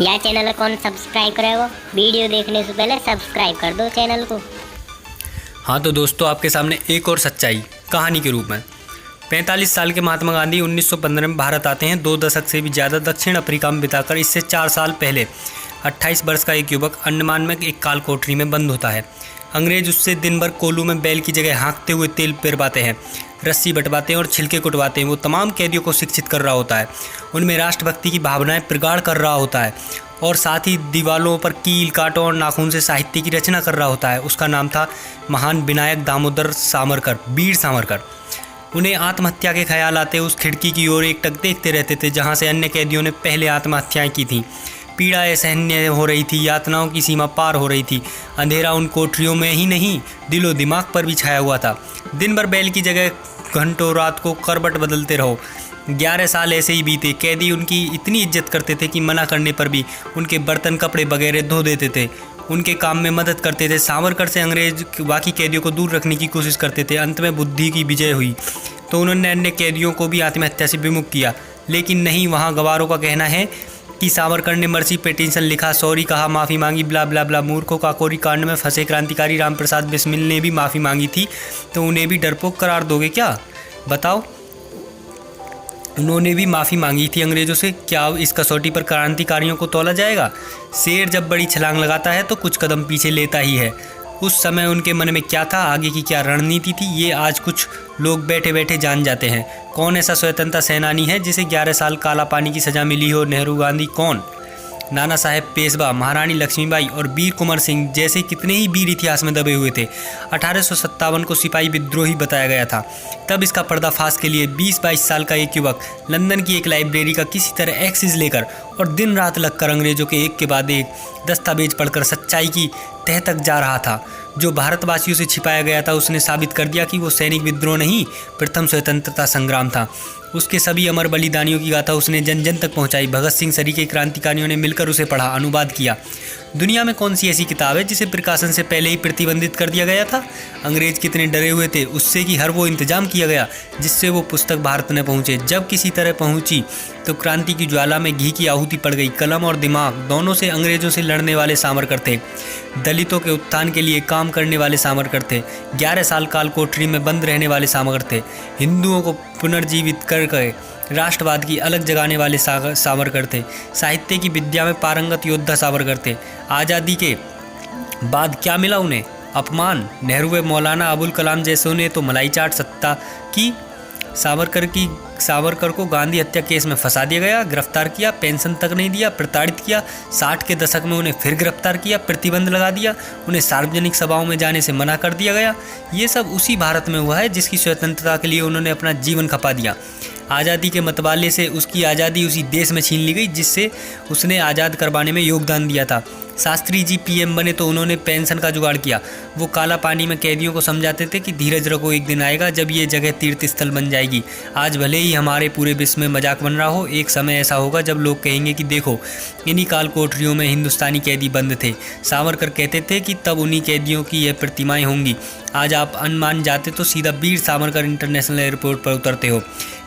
या चैनल कौन सब्सक्राइब करेगा? वीडियो देखने से पहले सब्सक्राइब कर दो चैनल को। हाँ तो दोस्तों, आपके सामने एक और सच्चाई कहानी के रूप में। 45 साल के महात्मा गांधी 1915 में भारत आते हैं। 2 दशक से भी ज़्यादा दक्षिण अफ्रीका में बिताकर इससे 4 साल पहले 28 वर्ष का एक युवक अंडमान में एक काल कोठरी में बंद होता है। अंग्रेज उससे दिन भर कोलू में बैल की जगह हाँकते हुए तेल पिरवाते हैं, रस्सी बंटवाते हैं और छिलके कुटवाते हैं। वो तमाम कैदियों को शिक्षित कर रहा होता है, उनमें राष्ट्रभक्ति की भावनाएं प्रगाढ़ कर रहा होता है और साथ ही दीवारों पर कील कांटों और नाखून से साहित्य की रचना कर रहा होता है। उसका नाम था महान विनायक दामोदर सावरकर, वीर सावरकर। उन्हें आत्महत्या के ख्याल आते उस खिड़की की ओर एकटक देखते रहते थे जहाँ से अन्य कैदियों ने पहले आत्महत्याएं की थीं। पीड़ा असहनीय हो रही थी, यातनाओं की सीमा पार हो रही थी। अंधेरा उन कोठरियों में ही नहीं, दिलो दिमाग पर भी छाया हुआ था। दिन भर बैल की जगह घंटों रात को करवट बदलते रहो। 11 साल ऐसे ही बीते। कैदी उनकी इतनी इज्जत करते थे कि मना करने पर भी उनके बर्तन कपड़े वगैरह धो देते थे, उनके काम में मदद करते थे। सावरकर से अंग्रेज बाकी कैदियों को दूर रखने की कोशिश करते थे। अंत में बुद्धि की विजय हुई तो उन्होंने अन्य कैदियों को भी आत्महत्या से विमुख किया। लेकिन नहीं, वहाँ गवारों का कहना है कि सावरकर ने मर्सी पेटिशन लिखा, सॉरी कहा, माफ़ी मांगी, ब्ला ब्ला ब्ला। मूर्खों काकोरी कांड में फंसे क्रांतिकारी रामप्रसाद बिस्मिल ने भी माफ़ी मांगी थी, तो उन्हें भी डरपोक करार दोगे क्या? बताओ, उन्होंने भी माफ़ी मांगी थी अंग्रेज़ों से। क्या इस कसौटी पर क्रांतिकारियों को तौला जाएगा? शेर जब बड़ी छलांग लगाता है तो कुछ कदम पीछे लेता ही है। उस समय उनके मन में क्या था, आगे की क्या रणनीति थी, ये आज कुछ लोग बैठे बैठे जान जाते हैं। कौन ऐसा स्वतंत्रता सेनानी है जिसे 11 साल काला पानी की सज़ा मिली हो? नेहरू गांधी कौन? नाना साहेब पेशवा, महारानी लक्ष्मीबाई और वीर कुंवर सिंह जैसे कितने ही वीर इतिहास में दबे हुए थे। 1857 को सिपाही विद्रोही बताया गया था। तब इसका पर्दाफाश के लिए 20-22 साल का एक युवक लंदन की एक लाइब्रेरी का किसी तरह एक्सेस लेकर और दिन रात लगकर अंग्रेजों के एक के बाद एक दस्तावेज पढ़कर सच्चाई की तह तक जा रहा था। जो भारतवासियों से छिपाया गया था उसने साबित कर दिया कि वो सैनिक विद्रोह नहीं, प्रथम स्वतंत्रता संग्राम था। उसके सभी अमर बलिदानियों की गाथा उसने जन जन तक पहुंचाई। भगत सिंह सरीखे क्रांतिकारियों ने मिलकर उसे पढ़ा, अनुवाद किया। दुनिया में कौन सी ऐसी किताब है जिसे प्रकाशन से पहले ही प्रतिबंधित कर दिया गया था? अंग्रेज कितने डरे हुए थे उससे कि हर वो इंतजाम किया गया जिससे वो पुस्तक भारत न पहुंचे। जब किसी तरह पहुंची तो क्रांति की ज्वाला में घी की आहुति पड़ गई। कलम और दिमाग दोनों से अंग्रेजों से लड़ने वाले सावरकर थे, दलितों के उत्थान के लिए काम करने वाले सावरकर थे, 11 साल काल कोठरी में बंद रहने वाले सावरकर थे, हिंदुओं को पुनर्जीवित करके राष्ट्रवाद की अलग जगाने वाले सावरकर थे, साहित्य की विद्या में पारंगत योद्धा सावरकर थे। आज़ादी के बाद क्या मिला उन्हें? अपमान। नेहरू व मौलाना अबुल कलाम जैसों ने तो मलाई चाट सत्ता की। सावरकर को गांधी हत्या केस में फंसा दिया गया, गिरफ्तार किया, पेंशन तक नहीं दिया, प्रताड़ित किया। 60 के दशक में उन्हें फिर गिरफ्तार किया, प्रतिबंध लगा दिया, उन्हें सार्वजनिक सभाओं में जाने से मना कर दिया गया। ये सब उसी भारत में हुआ है जिसकी स्वतंत्रता के लिए उन्होंने अपना जीवन खपा दिया। आज़ादी के मतवाले से उसकी आज़ादी उसी देश में छीन ली गई जिससे उसने आज़ाद करवाने में योगदान दिया था। शास्त्री जी पीएम बने तो उन्होंने पेंशन का जुगाड़ किया। वो काला पानी में कैदियों को समझाते थे कि धीरज रखो, एक दिन आएगा जब ये जगह तीर्थ स्थल बन जाएगी। आज भले ही हमारे पूरे विश्व में मजाक बन रहा हो, एक समय ऐसा होगा जब लोग कहेंगे कि देखो, इन्हीं काल कोठरियों में हिंदुस्तानी कैदी बंद थे। सावरकर कहते थे कि तब उन्हीं कैदियों की यह प्रतिमाएं होंगी। आज आप अंडमान जाते तो सीधा वीर सावरकर इंटरनेशनल एयरपोर्ट पर उतरते हो।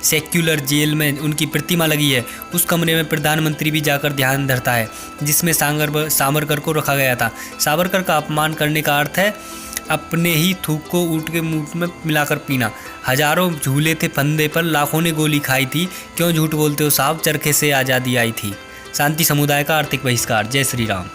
सेक्युलर जेल में उनकी प्रतिमा लगी है। उस कमरे में प्रधानमंत्री भी जाकर ध्यान धरता है जिसमें सावरकर को रखा गया था। सावरकर का अपमान करने का अर्थ है अपने ही थूक को ऊँट के मुंह में मिलाकर पीना। हजारों झूले थे फंदे पर, लाखों ने गोली खाई थी। क्यों झूठ बोलते हो साहब, चरखे से आज़ादी आई थी। शांति समुदाय का आर्थिक बहिष्कार। जय श्री राम।